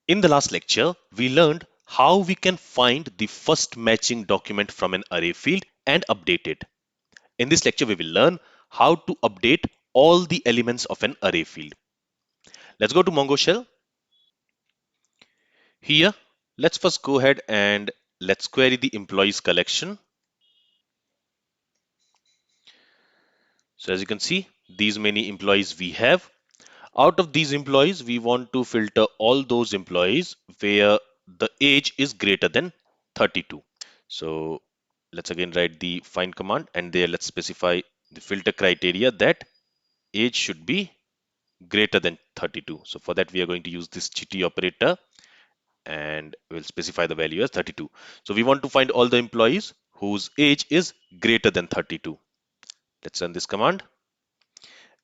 In the last lecture, we learned how we can find the first matching document from an array field and update it. In this lecture, we will learn how to update all the elements of an array field. Let's go to Mongo shell. Here, let's first go ahead and let's query the employees collection. So as you can see, these many employees we have. Out of these employees, we want to filter all those employees where the age is greater than 32. So let's again write the find command, and there let's specify the filter criteria that age should be greater than 32. So for that, we are going to use this GT operator and we'll specify the value as 32. So we want to find all the employees whose age is greater than 32. Let's run this command.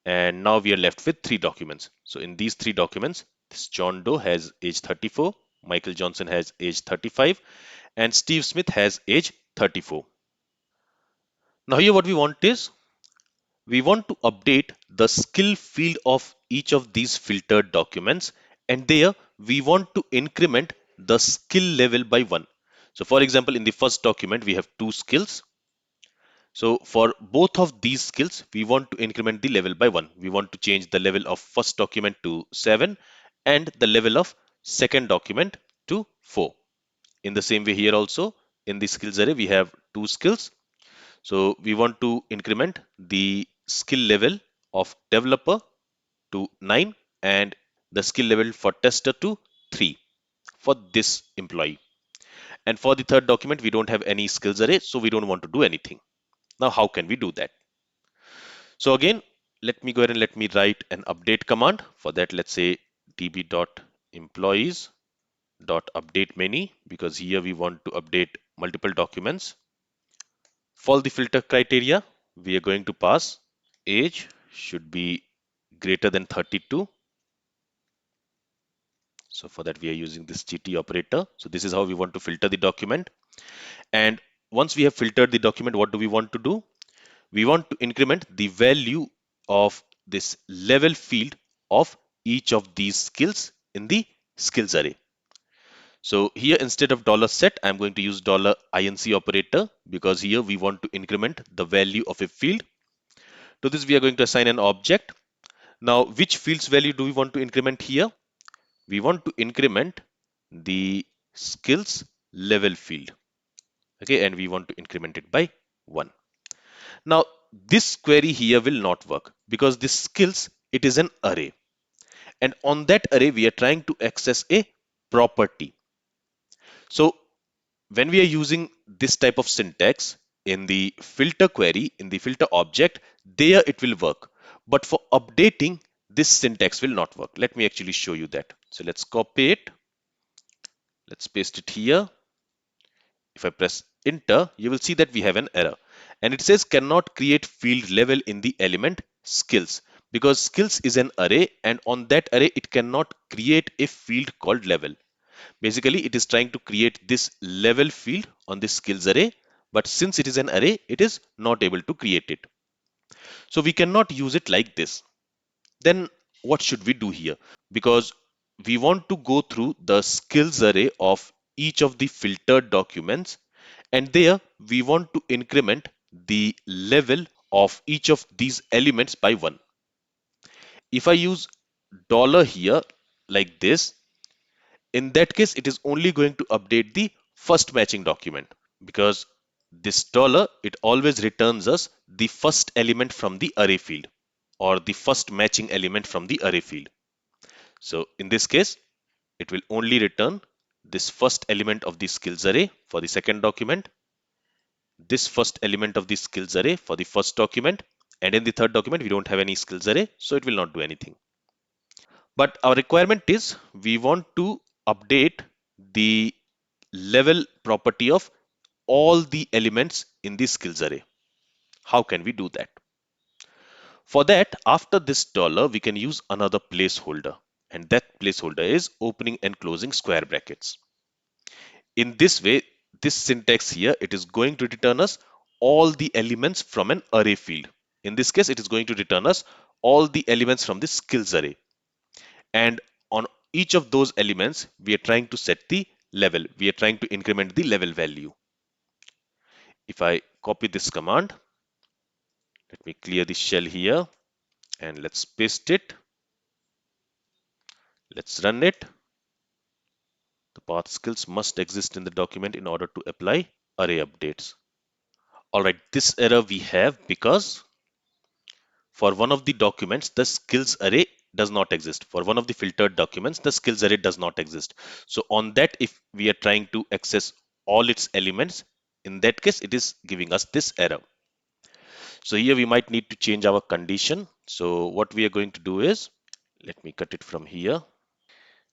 And now we are left with 3 documents. So in these 3 documents, this John Doe has age 34, Michael Johnson has age 35, and Steve Smith has age 34. Now here what we want is, we want to update the skill field of each of these filtered documents, and there we want to increment the skill level by 1. So for example, in the first document, we have 2 skills. So for both of these skills, we want to increment the level by 1. We want to change the level of first document to 7 and the level of second document to 4. In the same way here also, in the skills array, we have 2 skills. So we want to increment the skill level of developer to 9 and the skill level for tester to 3 for this employee. And for the third document, we don't have any skills array, so we don't want to do anything. Now, how can we do that? So again, let me go ahead and let me write an update command. For that, let's say db.employees.update many, because here we want to update multiple documents. For the filter criteria, we are going to pass age should be greater than 32. So for that, we are using this GT operator. So this is how we want to filter the document. And once we have filtered the document, what do we want to do? We want to increment the value of this level field of each of these skills in the skills array. So here, instead of $set, I'm going to use $inc operator, because here we want to increment the value of a field. To this, we are going to assign an object. Now, which field's value do we want to increment here? We want to increment the skills level field. Okay, and we want to increment it by 1. Now, this query here will not work because this skills, it is an array. And on that array, we are trying to access a property. So when we are using this type of syntax in the filter query, in the filter object, there it will work. But for updating, this syntax will not work. Let me actually show you that. So let's copy it. Let's paste it here. If I press enter, you will see that we have an error. And it says cannot create field level in the element skills, because skills is an array, and on that array, it cannot create a field called level. Basically, it is trying to create this level field on this skills array, but since it is an array, it is not able to create it. So we cannot use it like this. Then what should we do here? Because we want to go through the skills array of each of the filtered documents, and there we want to increment the level of each of these elements by 1. If I use dollar here like this, in that case, it is only going to update the first matching document, because this dollar, it always returns us the first element from the array field, or the first matching element from the array field. So in this case, it will only return this first element of the skills array for the second document, this first element of the skills array for the first document, and in the third document, we don't have any skills array, so it will not do anything. But our requirement is we want to update the level property of all the elements in the skills array. How can we do that? For that, after this dollar, we can use another placeholder, and that placeholder is opening and closing square brackets. In this way, this syntax here, it is going to return us all the elements from an array field. In this case, it is going to return us all the elements from the skills array. And on each of those elements, we are trying to set the level. We are trying to increment the level value. If I copy this command, let me clear the shell here and let's paste it. Let's run it. The path skills must exist in the document in order to apply array updates. All right, this error we have because for one of the documents, the skills array does not exist. For one of the filtered documents, the skills array does not exist. So on that, if we are trying to access all its elements, in that case, it is giving us this error. So here we might need to change our condition. So what we are going to do is, let me cut it from here.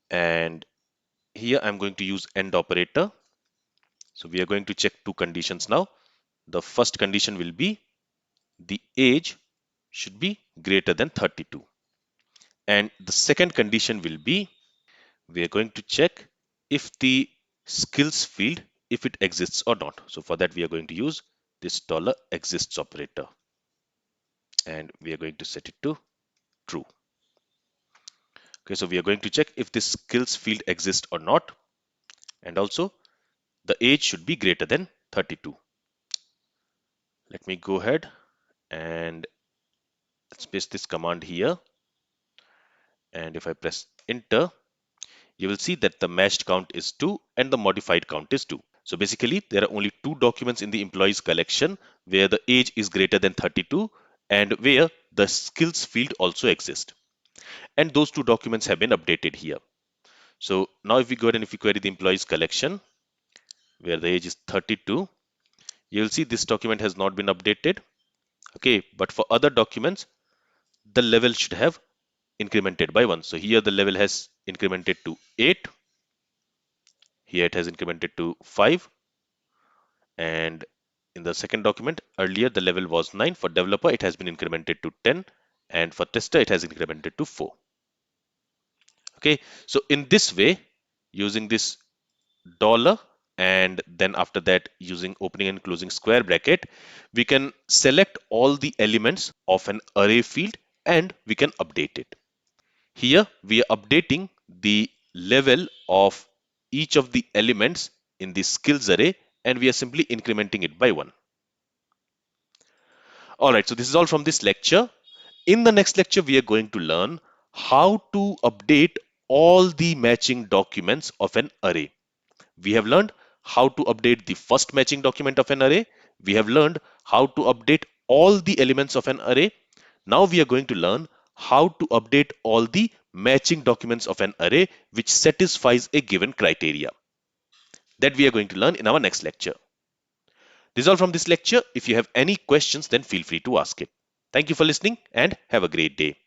And here I'm going to use AND operator. So we are going to check two conditions now. The first condition will be the age should be greater than 32. And the second condition will be we are going to check if the skills field, if it exists or not. So for that, we are going to use this $exists operator. And we are going to set it to true. Okay, so we are going to check if this skills field exists or not. And also the age should be greater than 32. Let me go ahead and let's paste this command here. And if I press enter, you will see that the matched count is 2 and the modified count is 2. So basically, there are only two documents in the employees collection where the age is greater than 32 and where the skills field also exists. And those two documents have been updated here. So now if we go ahead and if we query the employees collection where the age is 32, you will see this document has not been updated. Okay, but for other documents, the level should have incremented by 1. So here the level has incremented to 8. Here it has incremented to 5. And in the second document, earlier the level was 9. For developer, it has been incremented to 10. And for tester, it has incremented to 4. Okay, so in this way, using this dollar and then after that using opening and closing square bracket, we can select all the elements of an array field and we can update it. Here we are updating the level of each of the elements in the skills array and we are simply incrementing it by 1. All right, so this is all from this lecture. In the next lecture, we are going to learn how to update all the matching documents of an array. We have learned how to update the first matching document of an array. We have learned how to update all the elements of an array. Now we are going to learn how to update all the matching documents of an array which satisfies a given criteria. That we are going to learn in our next lecture. This is all from this lecture. If you have any questions, then feel free to ask it. Thank you for listening and have a great day.